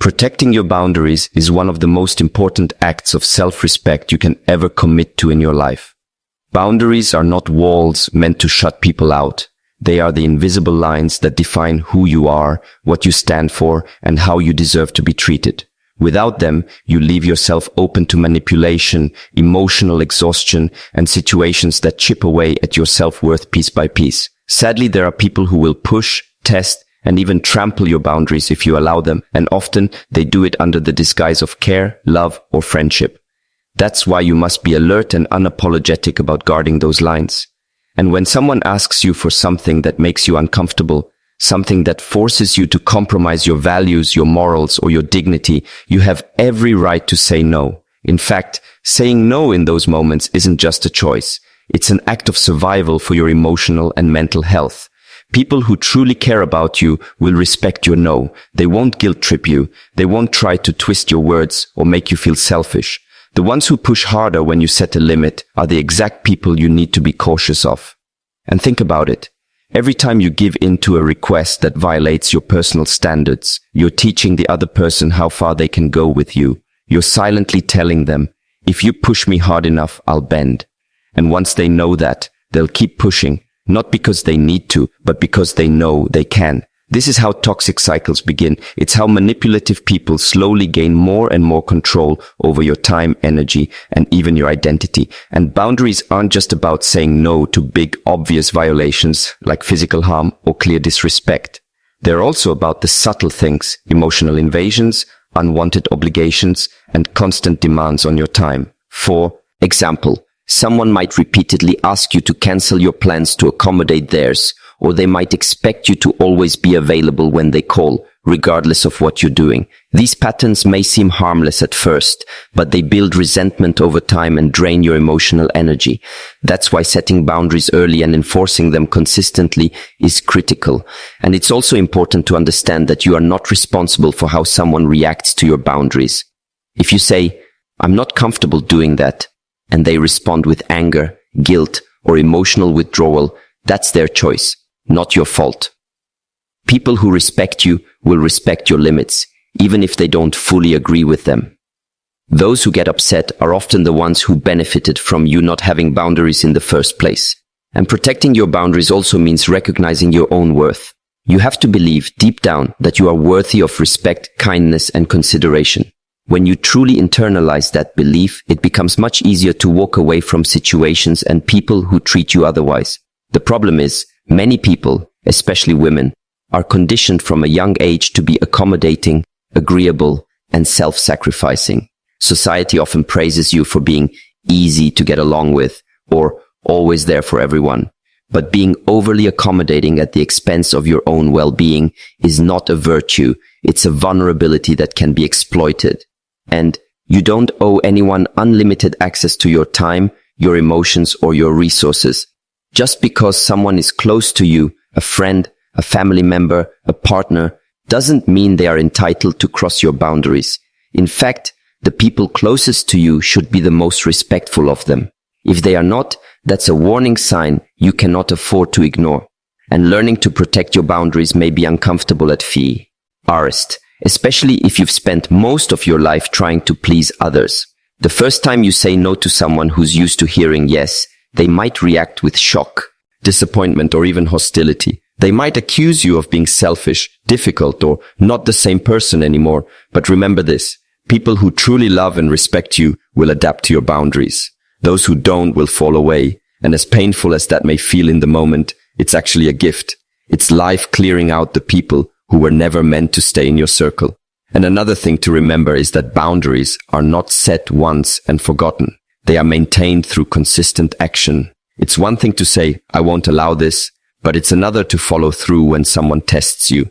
Protecting your boundaries is one of the most important acts of self-respect you can ever commit to in your life. Boundaries are not walls meant to shut people out. They are the invisible lines that define who you are, what you stand for, and how you deserve to be treated. Without them, you leave yourself open to manipulation, emotional exhaustion, and situations that chip away at your self-worth piece by piece. Sadly, there are people who will push, test, and even trample your boundaries if you allow them, and often they do it under the disguise of care, love, or friendship. That's why you must be alert and unapologetic about guarding those lines. And when someone asks you for something that makes you uncomfortable, something that forces you to compromise your values, your morals, or your dignity, you have every right to say no. In fact, saying no in those moments isn't just a choice. It's an act of survival for your emotional and mental health. People who truly care about you will respect your no. They won't guilt trip you. They won't try to twist your words or make you feel selfish. The ones who push harder when you set a limit are the exact people you need to be cautious of. And think about it. Every time you give in to a request that violates your personal standards, you're teaching the other person how far they can go with you. You're silently telling them, if you push me hard enough, I'll bend. And once they know that, they'll keep pushing, not because they need to, but because they know they can. This is how toxic cycles begin. It's how manipulative people slowly gain more and more control over your time, energy, and even your identity. And boundaries aren't just about saying no to big, obvious violations like physical harm or clear disrespect. They're also about the subtle things, emotional invasions, unwanted obligations, and constant demands on your time. For example, someone might repeatedly ask you to cancel your plans to accommodate theirs, or they might expect you to always be available when they call, regardless of what you're doing. These patterns may seem harmless at first, but they build resentment over time and drain your emotional energy. That's why setting boundaries early and enforcing them consistently is critical. And it's also important to understand that you are not responsible for how someone reacts to your boundaries. If you say, "I'm not comfortable doing that," and they respond with anger, guilt, or emotional withdrawal, that's their choice, not your fault. People who respect you will respect your limits, even if they don't fully agree with them. Those who get upset are often the ones who benefited from you not having boundaries in the first place. And protecting your boundaries also means recognizing your own worth. You have to believe deep down that you are worthy of respect, kindness, and consideration. When you truly internalize that belief, it becomes much easier to walk away from situations and people who treat you otherwise. The problem is, many people, especially women, are conditioned from a young age to be accommodating, agreeable, and self-sacrificing. Society often praises you for being easy to get along with, or always there for everyone. But being overly accommodating at the expense of your own well-being is not a virtue. It's a vulnerability that can be exploited. And you don't owe anyone unlimited access to your time, your emotions, or your resources. Just because someone is close to you, a friend, a family member, a partner, doesn't mean they are entitled to cross your boundaries. In fact, the people closest to you should be the most respectful of them. If they are not, that's a warning sign you cannot afford to ignore. And learning to protect your boundaries may be uncomfortable at first, especially if you've spent most of your life trying to please others. The first time you say no to someone who's used to hearing yes, they might react with shock, disappointment, or even hostility. They might accuse you of being selfish, difficult, or not the same person anymore. But remember this, people who truly love and respect you will adapt to your boundaries. Those who don't will fall away. And as painful as that may feel in the moment, it's actually a gift. It's life clearing out the people who were never meant to stay in your circle. And another thing to remember is that boundaries are not set once and forgotten. They are maintained through consistent action. It's one thing to say, "I won't allow this," but it's another to follow through when someone tests you.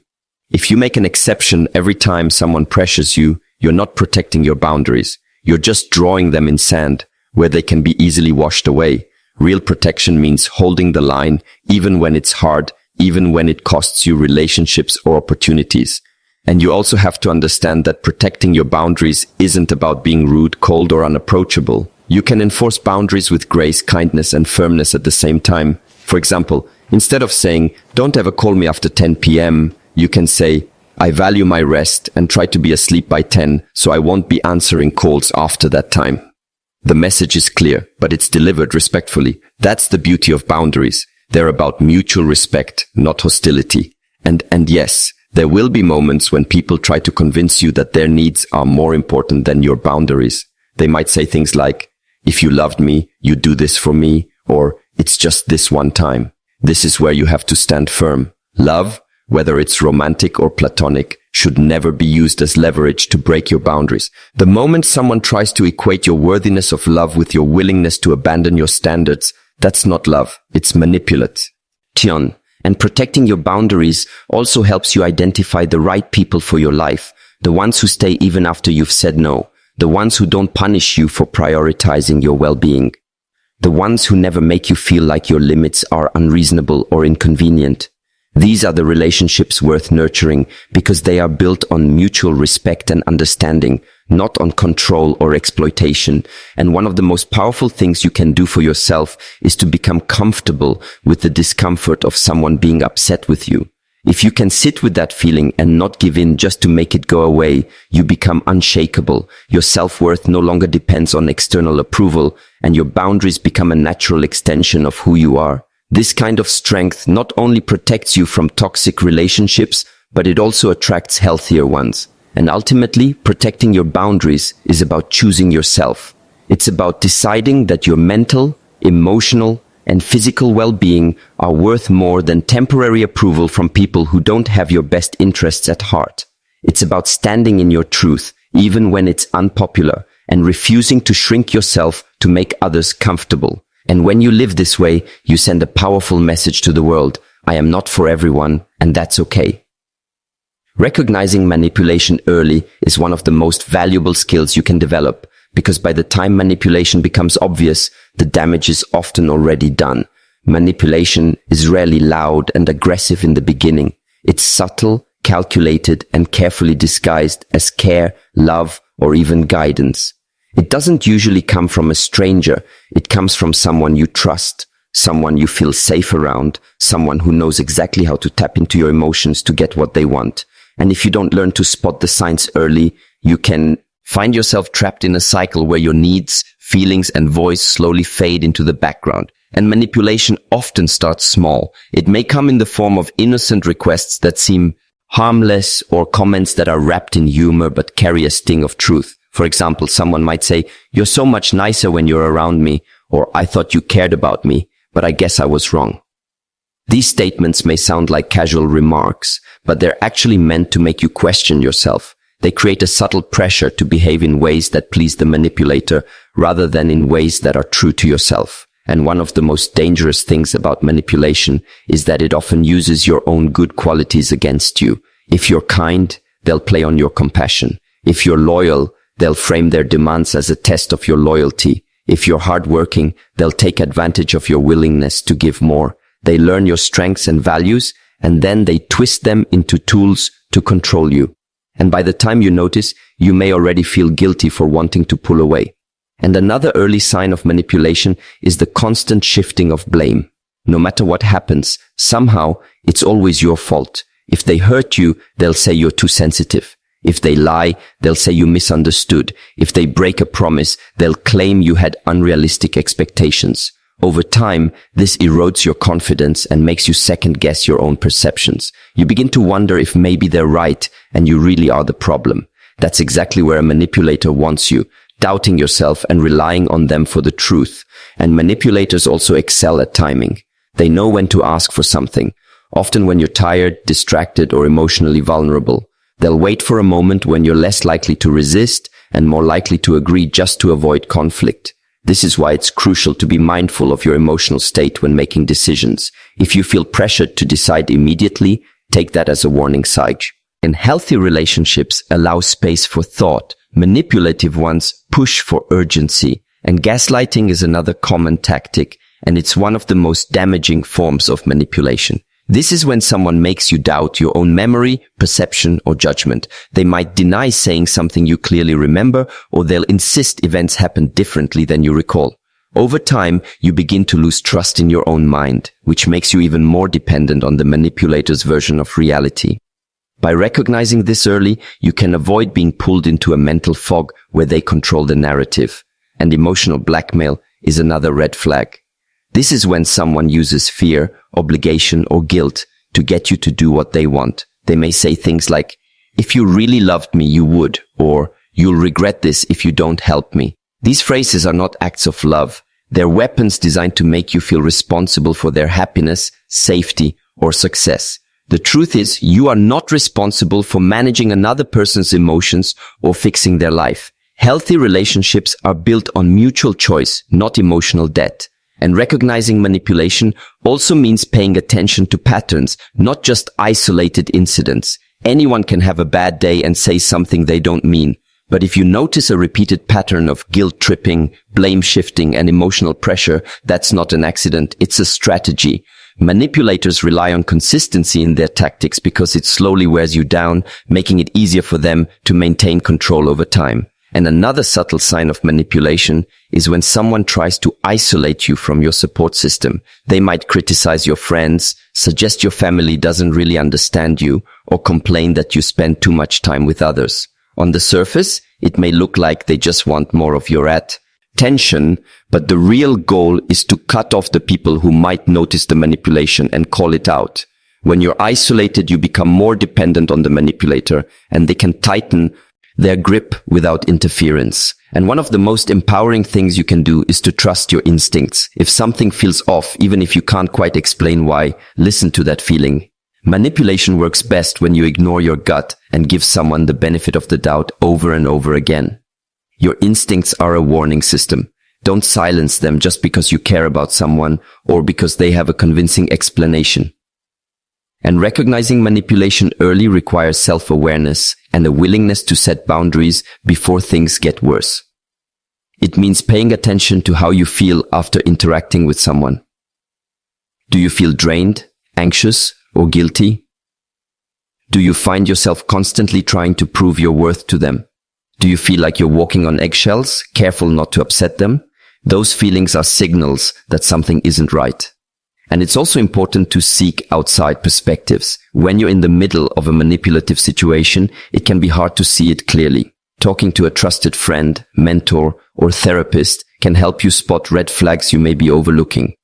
If you make an exception every time someone pressures you, you're not protecting your boundaries. You're just drawing them in sand, where they can be easily washed away. Real protection means holding the line, even when it's hard, even when it costs you relationships or opportunities. And you also have to understand that protecting your boundaries isn't about being rude, cold, or unapproachable. You can enforce boundaries with grace, kindness, and firmness at the same time. For example, instead of saying, "Don't ever call me after 10 p.m., you can say, I value my rest and try to be asleep by 10, so I won't be answering calls after that time. The message is clear, but it's delivered respectfully. That's the beauty of boundaries. They're about mutual respect, not hostility. And yes, there will be moments when people try to convince you that their needs are more important than your boundaries. They might say things like, if you loved me, you'd do this for me, or it's just this one time. This is where you have to stand firm. Love, whether it's romantic or platonic, should never be used as leverage to break your boundaries. The moment someone tries to equate your worthiness of love with your willingness to abandon your standards, that's not love, it's manipulation. And protecting your boundaries also helps you identify the right people for your life, the ones who stay even after you've said no, the ones who don't punish you for prioritizing your well-being, the ones who never make you feel like your limits are unreasonable or inconvenient. These are the relationships worth nurturing because they are built on mutual respect and understanding, not on control or exploitation. And one of the most powerful things you can do for yourself is to become comfortable with the discomfort of someone being upset with you. If you can sit with that feeling and not give in just to make it go away, you become unshakable. Your self-worth no longer depends on external approval, and your boundaries become a natural extension of who you are. This kind of strength not only protects you from toxic relationships, but it also attracts healthier ones. And ultimately, protecting your boundaries is about choosing yourself. It's about deciding that your mental, emotional, and physical well-being are worth more than temporary approval from people who don't have your best interests at heart. It's about standing in your truth, even when it's unpopular, and refusing to shrink yourself to make others comfortable. And when you live this way, you send a powerful message to the world. I am not for everyone, and that's okay. Recognizing manipulation early is one of the most valuable skills you can develop, because by the time manipulation becomes obvious, the damage is often already done. Manipulation is rarely loud and aggressive in the beginning. It's subtle, calculated, and carefully disguised as care, love, or even guidance. It doesn't usually come from a stranger. It comes from someone you trust, someone you feel safe around, someone who knows exactly how to tap into your emotions to get what they want. And if you don't learn to spot the signs early, you can find yourself trapped in a cycle where your needs, feelings, and voice slowly fade into the background. And manipulation often starts small. It may come in the form of innocent requests that seem harmless or comments that are wrapped in humor but carry a sting of truth. For example, someone might say, "You're so much nicer when you're around me," or "I thought you cared about me, but I guess I was wrong." These statements may sound like casual remarks, but they're actually meant to make you question yourself. They create a subtle pressure to behave in ways that please the manipulator rather than in ways that are true to yourself. And one of the most dangerous things about manipulation is that it often uses your own good qualities against you. If you're kind, they'll play on your compassion. If you're loyal, they'll frame their demands as a test of your loyalty. If you're hardworking, they'll take advantage of your willingness to give more. They learn your strengths and values, and then they twist them into tools to control you. And by the time you notice, you may already feel guilty for wanting to pull away. And another early sign of manipulation is the constant shifting of blame. No matter what happens, somehow it's always your fault. If they hurt you, they'll say you're too sensitive. If they lie, they'll say you misunderstood. If they break a promise, they'll claim you had unrealistic expectations. Over time, this erodes your confidence and makes you second-guess your own perceptions. You begin to wonder if maybe they're right and you really are the problem. That's exactly where a manipulator wants you, doubting yourself and relying on them for the truth. And manipulators also excel at timing. They know when to ask for something, often when you're tired, distracted, or emotionally vulnerable. They'll wait for a moment when you're less likely to resist and more likely to agree just to avoid conflict. This is why it's crucial to be mindful of your emotional state when making decisions. If you feel pressured to decide immediately, take that as a warning sign. And healthy relationships allow space for thought. Manipulative ones push for urgency. And gaslighting is another common tactic, and it's one of the most damaging forms of manipulation. This is when someone makes you doubt your own memory, perception, or judgment. They might deny saying something you clearly remember, or they'll insist events happened differently than you recall. Over time, you begin to lose trust in your own mind, which makes you even more dependent on the manipulator's version of reality. By recognizing this early, you can avoid being pulled into a mental fog where they control the narrative. And emotional blackmail is another red flag. This is when someone uses fear, obligation, or guilt to get you to do what they want. They may say things like, "If you really loved me, you would," or "You'll regret this if you don't help me." These phrases are not acts of love. They're weapons designed to make you feel responsible for their happiness, safety, or success. The truth is, you are not responsible for managing another person's emotions or fixing their life. Healthy relationships are built on mutual choice, not emotional debt. And recognizing manipulation also means paying attention to patterns, not just isolated incidents. Anyone can have a bad day and say something they don't mean. But if you notice a repeated pattern of guilt tripping, blame shifting, and emotional pressure, that's not an accident, it's a strategy. Manipulators rely on consistency in their tactics because it slowly wears you down, making it easier for them to maintain control over time. And another subtle sign of manipulation is when someone tries to isolate you from your support system. They might criticize your friends, suggest your family doesn't really understand you, or complain that you spend too much time with others. On the surface, it may look like they just want more of your attention, but the real goal is to cut off the people who might notice the manipulation and call it out. When you're isolated, you become more dependent on the manipulator, and they can tighten their grip without interference. And one of the most empowering things you can do is to trust your instincts. If something feels off, even if you can't quite explain why, listen to that feeling. Manipulation works best when you ignore your gut and give someone the benefit of the doubt over and over again. Your instincts are a warning system. Don't silence them just because you care about someone or because they have a convincing explanation. And recognizing manipulation early requires self-awareness and a willingness to set boundaries before things get worse. It means paying attention to how you feel after interacting with someone. Do you feel drained, anxious, or guilty? Do you find yourself constantly trying to prove your worth to them? Do you feel like you're walking on eggshells, careful not to upset them? Those feelings are signals that something isn't right. And it's also important to seek outside perspectives. When you're in the middle of a manipulative situation, it can be hard to see it clearly. Talking to a trusted friend, mentor, or therapist can help you spot red flags you may be overlooking.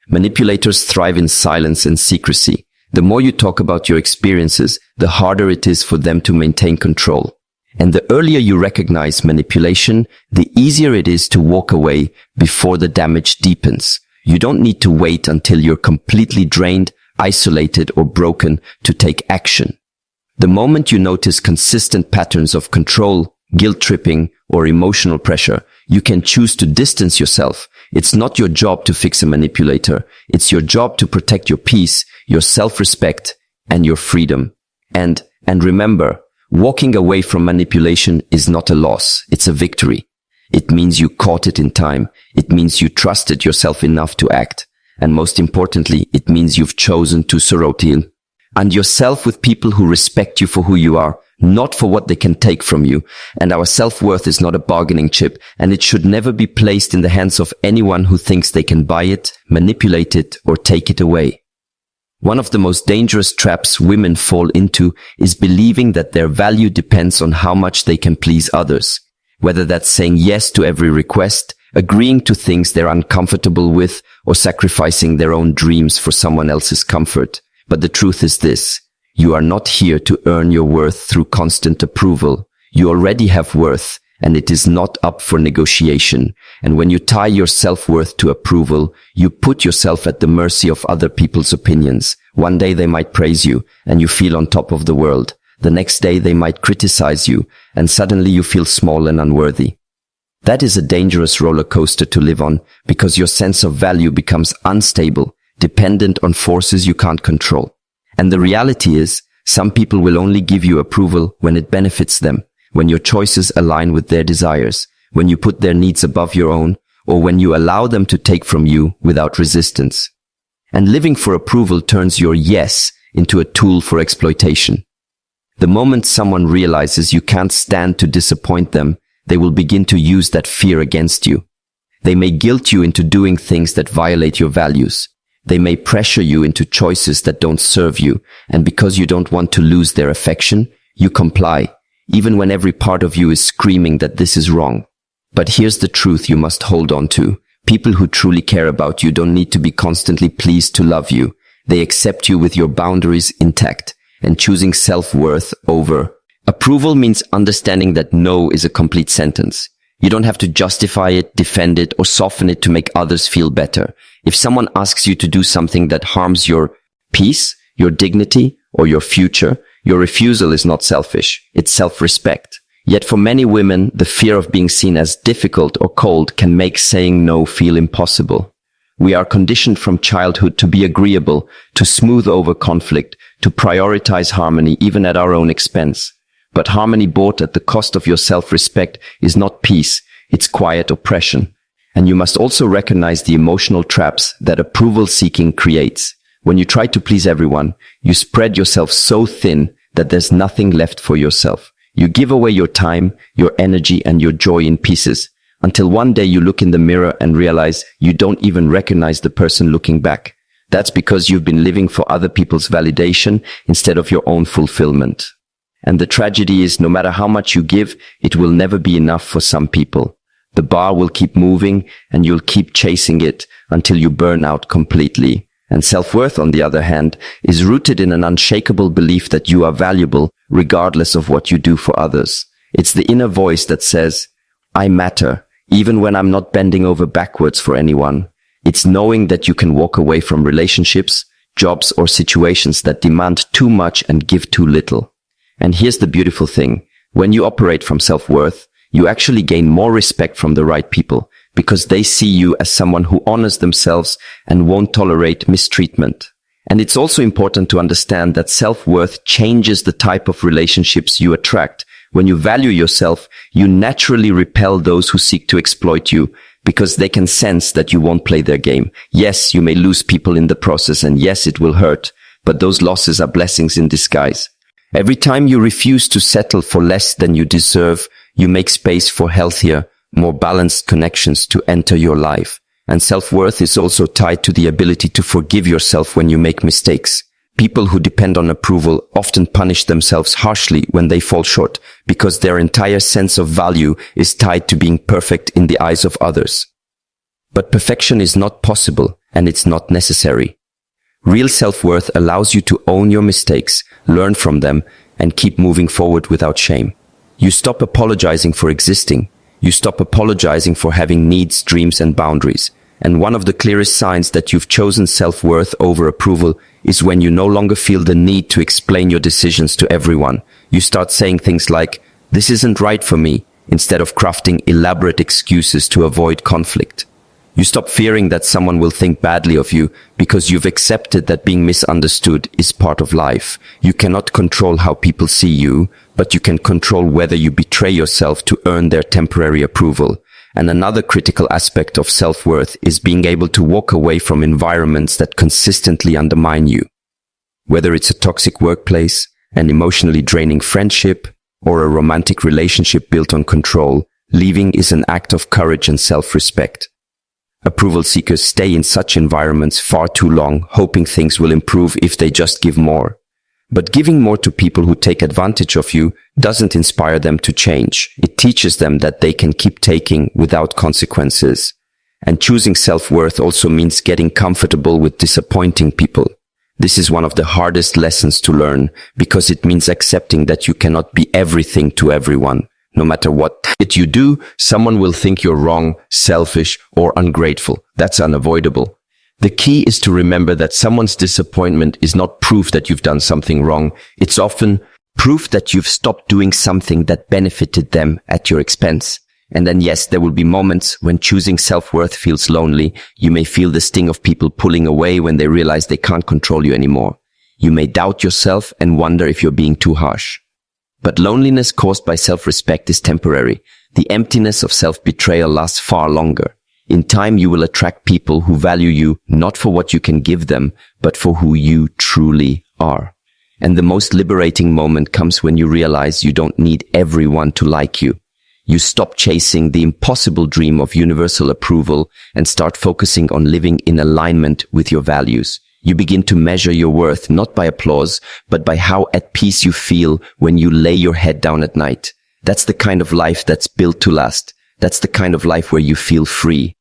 Manipulators thrive in silence and secrecy. The more you talk about your experiences, the harder it is for them to maintain control. And the earlier you recognize manipulation, the easier it is to walk away before the damage deepens. You don't need to wait until you're completely drained, isolated, or broken to take action. The moment you notice consistent patterns of control, guilt tripping, or emotional pressure, you can choose to distance yourself. It's not your job to fix a manipulator. It's your job to protect your peace, your self-respect, and your freedom. And remember, walking away from manipulation is not a loss. It's a victory. It means you caught it in time. It means you trusted yourself enough to act. And most importantly, it means you've chosen to surround and yourself with people who respect you for who you are, not for what they can take from you. And our self-worth is not a bargaining chip, and it should never be placed in the hands of anyone who thinks they can buy it, manipulate it, or take it away. One of the most dangerous traps women fall into is believing that their value depends on how much they can please others. Whether that's saying yes to every request, agreeing to things they're uncomfortable with, or sacrificing their own dreams for someone else's comfort. But the truth is this: you are not here to earn your worth through constant approval. You already have worth, and it is not up for negotiation. And when you tie your self-worth to approval, you put yourself at the mercy of other people's opinions. One day they might praise you, and you feel on top of the world. The next day they might criticize you, and suddenly you feel small and unworthy. That is a dangerous roller coaster to live on, because your sense of value becomes unstable, dependent on forces you can't control. And the reality is, some people will only give you approval when it benefits them, when your choices align with their desires, when you put their needs above your own, or when you allow them to take from you without resistance. And living for approval turns your yes into a tool for exploitation. The moment someone realizes you can't stand to disappoint them, they will begin to use that fear against you. They may guilt you into doing things that violate your values. They may pressure you into choices that don't serve you, and because you don't want to lose their affection, you comply, even when every part of you is screaming that this is wrong. But here's the truth you must hold on to. People who truly care about you don't need to be constantly pleased to love you. They accept you with your boundaries intact, and choosing self-worth over approval means understanding that no is a complete sentence. You don't have to justify it, defend it, or soften it to make others feel better. If someone asks you to do something that harms your peace, your dignity, or your future, your refusal is not selfish. It's self-respect. Yet for many women, the fear of being seen as difficult or cold can make saying no feel impossible. We are conditioned from childhood to be agreeable, to smooth over conflict, to prioritize harmony even at our own expense. But harmony bought at the cost of your self-respect is not peace, it's quiet oppression. And you must also recognize the emotional traps that approval-seeking creates. When you try to please everyone, you spread yourself so thin that there's nothing left for yourself. You give away your time, your energy, and your joy in pieces, until one day you look in the mirror and realize you don't even recognize the person looking back. That's because you've been living for other people's validation instead of your own fulfillment. And the tragedy is, no matter how much you give, it will never be enough for some people. The bar will keep moving, and you'll keep chasing it until you burn out completely. And self-worth, on the other hand, is rooted in an unshakable belief that you are valuable regardless of what you do for others. It's the inner voice that says, I matter, even when I'm not bending over backwards for anyone. It's knowing that you can walk away from relationships, jobs, or situations that demand too much and give too little. And here's the beautiful thing. When you operate from self-worth, you actually gain more respect from the right people, because they see you as someone who honors themselves and won't tolerate mistreatment. And it's also important to understand that self-worth changes the type of relationships you attract. When you value yourself, you naturally repel those who seek to exploit you, because they can sense that you won't play their game. Yes, you may lose people in the process, and yes, it will hurt, but those losses are blessings in disguise. Every time you refuse to settle for less than you deserve, you make space for healthier, more balanced connections to enter your life. And self-worth is also tied to the ability to forgive yourself when you make mistakes. People who depend on approval often punish themselves harshly when they fall short, because their entire sense of value is tied to being perfect in the eyes of others. But perfection is not possible, and it's not necessary. Real self-worth allows you to own your mistakes, learn from them, and keep moving forward without shame. You stop apologizing for existing. You stop apologizing for having needs, dreams, and boundaries. And one of the clearest signs that you've chosen self-worth over approval is when you no longer feel the need to explain your decisions to everyone. You start saying things like, "This isn't right for me," instead of crafting elaborate excuses to avoid conflict. You stop fearing that someone will think badly of you because you've accepted that being misunderstood is part of life. You cannot control how people see you, but you can control whether you betray yourself to earn their temporary approval. And another critical aspect of self-worth is being able to walk away from environments that consistently undermine you. Whether it's a toxic workplace, an emotionally draining friendship, or a romantic relationship built on control, leaving is an act of courage and self-respect. Approval seekers stay in such environments far too long, hoping things will improve if they just give more. But giving more to people who take advantage of you doesn't inspire them to change. It teaches them that they can keep taking without consequences. And choosing self-worth also means getting comfortable with disappointing people. This is one of the hardest lessons to learn, because it means accepting that you cannot be everything to everyone. No matter what you do, someone will think you're wrong, selfish, or ungrateful. That's unavoidable. The key is to remember that someone's disappointment is not proof that you've done something wrong. It's often proof that you've stopped doing something that benefited them at your expense. And then yes, there will be moments when choosing self-worth feels lonely. You may feel the sting of people pulling away when they realize they can't control you anymore. You may doubt yourself and wonder if you're being too harsh. But loneliness caused by self-respect is temporary. The emptiness of self-betrayal lasts far longer. In time, you will attract people who value you not for what you can give them, but for who you truly are. And the most liberating moment comes when you realize you don't need everyone to like you. You stop chasing the impossible dream of universal approval and start focusing on living in alignment with your values. You begin to measure your worth not by applause, but by how at peace you feel when you lay your head down at night. That's the kind of life that's built to last. That's the kind of life where you feel free.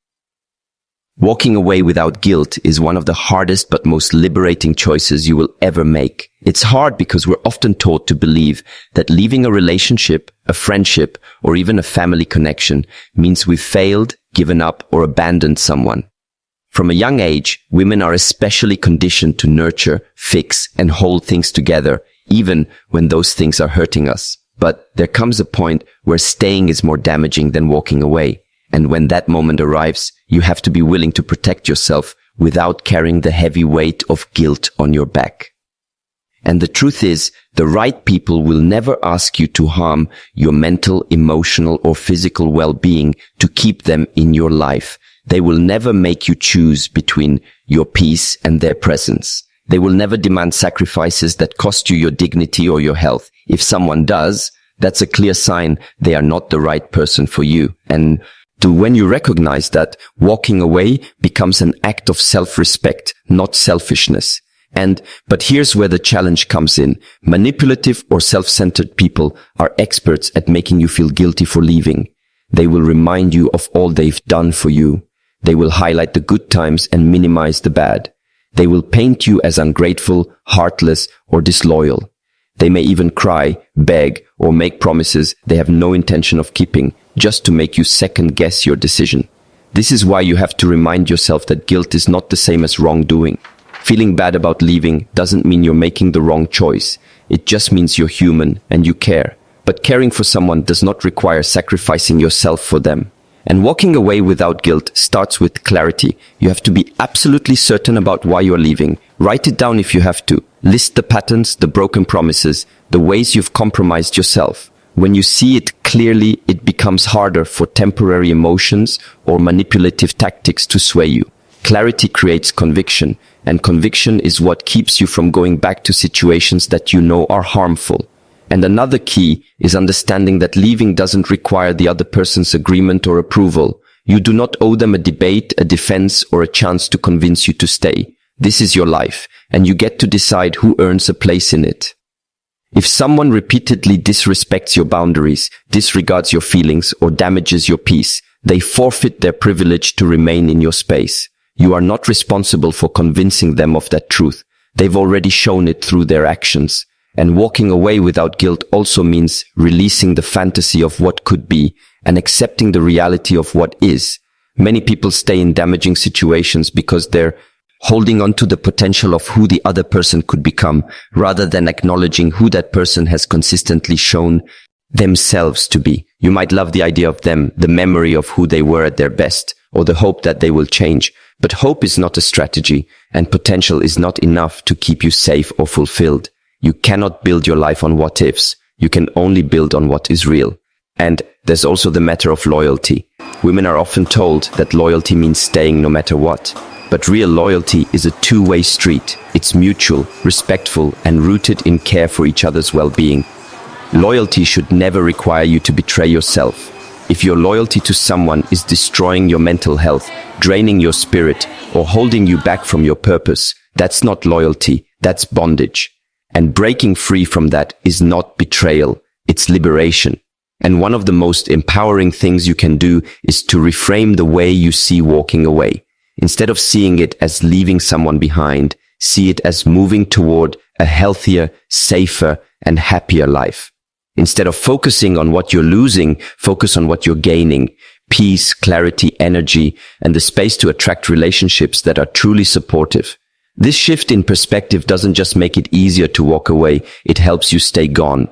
Walking away without guilt is one of the hardest but most liberating choices you will ever make. It's hard because we're often taught to believe that leaving a relationship, a friendship, or even a family connection means we've failed, given up, or abandoned someone. From a young age, women are especially conditioned to nurture, fix, and hold things together, even when those things are hurting us. But there comes a point where staying is more damaging than walking away. And when that moment arrives, you have to be willing to protect yourself without carrying the heavy weight of guilt on your back. And the truth is, the right people will never ask you to harm your mental, emotional, or physical well-being to keep them in your life. They will never make you choose between your peace and their presence. They will never demand sacrifices that cost you your dignity or your health. If someone does, that's a clear sign they are not the right person for you. And when you recognize that, walking away becomes an act of self-respect, not selfishness. But here's where the challenge comes in. Manipulative or self-centered people are experts at making you feel guilty for leaving. They will remind you of all they've done for you. They will highlight the good times and minimize the bad. They will paint you as ungrateful, heartless, or disloyal. They may even cry, beg, or make promises they have no intention of keeping, just to make you second-guess your decision. This is why you have to remind yourself that guilt is not the same as wrongdoing. Feeling bad about leaving doesn't mean you're making the wrong choice. It just means you're human and you care. But caring for someone does not require sacrificing yourself for them. And walking away without guilt starts with clarity. You have to be absolutely certain about why you're leaving. Write it down if you have to. List the patterns, the broken promises, the ways you've compromised yourself. When you see it clearly, it becomes harder for temporary emotions or manipulative tactics to sway you. Clarity creates conviction, and conviction is what keeps you from going back to situations that you know are harmful. And another key is understanding that leaving doesn't require the other person's agreement or approval. You do not owe them a debate, a defense, or a chance to convince you to stay. This is your life, and you get to decide who earns a place in it. If someone repeatedly disrespects your boundaries, disregards your feelings, or damages your peace, they forfeit their privilege to remain in your space. You are not responsible for convincing them of that truth. They've already shown it through their actions. And walking away without guilt also means releasing the fantasy of what could be and accepting the reality of what is. Many people stay in damaging situations because they're holding on to the potential of who the other person could become, rather than acknowledging who that person has consistently shown themselves to be. You might love the idea of them, the memory of who they were at their best, or the hope that they will change. But hope is not a strategy, and potential is not enough to keep you safe or fulfilled. You cannot build your life on what ifs. You can only build on what is real. And there's also the matter of loyalty. Women are often told that loyalty means staying no matter what. But real loyalty is a two-way street. It's mutual, respectful, and rooted in care for each other's well-being. Loyalty should never require you to betray yourself. If your loyalty to someone is destroying your mental health, draining your spirit, or holding you back from your purpose, that's not loyalty, that's bondage. And breaking free from that is not betrayal, it's liberation. And one of the most empowering things you can do is to reframe the way you see walking away. Instead of seeing it as leaving someone behind, see it as moving toward a healthier, safer, and happier life. Instead of focusing on what you're losing, focus on what you're gaining. Peace, clarity, energy, and the space to attract relationships that are truly supportive. This shift in perspective doesn't just make it easier to walk away, it helps you stay gone.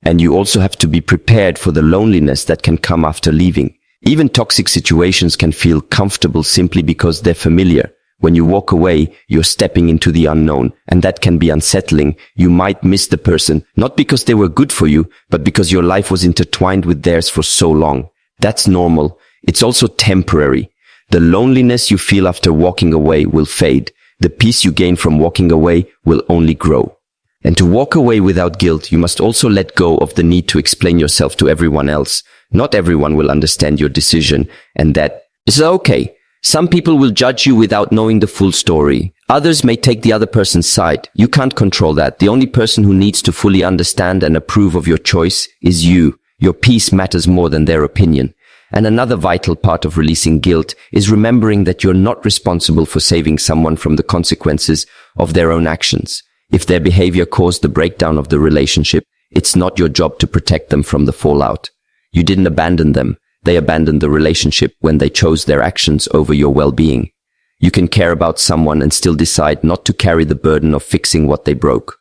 And you also have to be prepared for the loneliness that can come after leaving. Even toxic situations can feel comfortable simply because they're familiar. When you walk away, you're stepping into the unknown, and that can be unsettling. You might miss the person, not because they were good for you, but because your life was intertwined with theirs for so long. That's normal. It's also temporary. The loneliness you feel after walking away will fade. The peace you gain from walking away will only grow. And to walk away without guilt, you must also let go of the need to explain yourself to everyone else. Not everyone will understand your decision, and that is okay. Some people will judge you without knowing the full story. Others may take the other person's side. You can't control that. The only person who needs to fully understand and approve of your choice is you. Your peace matters more than their opinion. And another vital part of releasing guilt is remembering that you're not responsible for saving someone from the consequences of their own actions. If their behavior caused the breakdown of the relationship, it's not your job to protect them from the fallout. You didn't abandon them. They abandoned the relationship when they chose their actions over your well-being. You can care about someone and still decide not to carry the burden of fixing what they broke.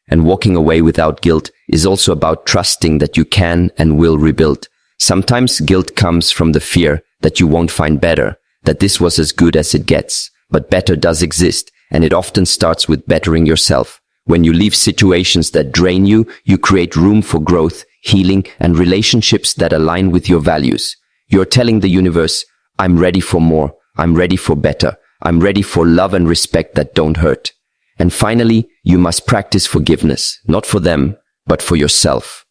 And walking away without guilt is also about trusting that you can and will rebuild. Sometimes guilt comes from the fear that you won't find better, that this was as good as it gets. But better does exist, and it often starts with bettering yourself. When you leave situations that drain you, you create room for growth, healing, and relationships that align with your values. You're telling the universe, I'm ready for more, I'm ready for better, I'm ready for love and respect that don't hurt. And finally, you must practice forgiveness, not for them, but for yourself.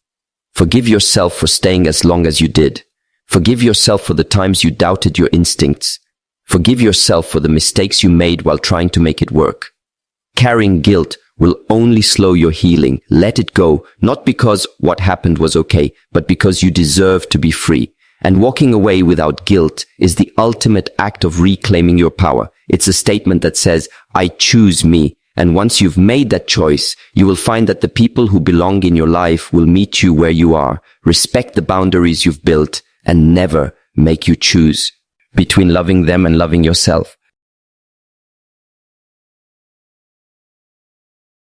Forgive yourself for staying as long as you did. Forgive yourself for the times you doubted your instincts. Forgive yourself for the mistakes you made while trying to make it work. Carrying guilt will only slow your healing. Let it go, not because what happened was okay, but because you deserve to be free. And walking away without guilt is the ultimate act of reclaiming your power. It's a statement that says, I choose me. And once you've made that choice, you will find that the people who belong in your life will meet you where you are, respect the boundaries you've built, and never make you choose between loving them and loving yourself.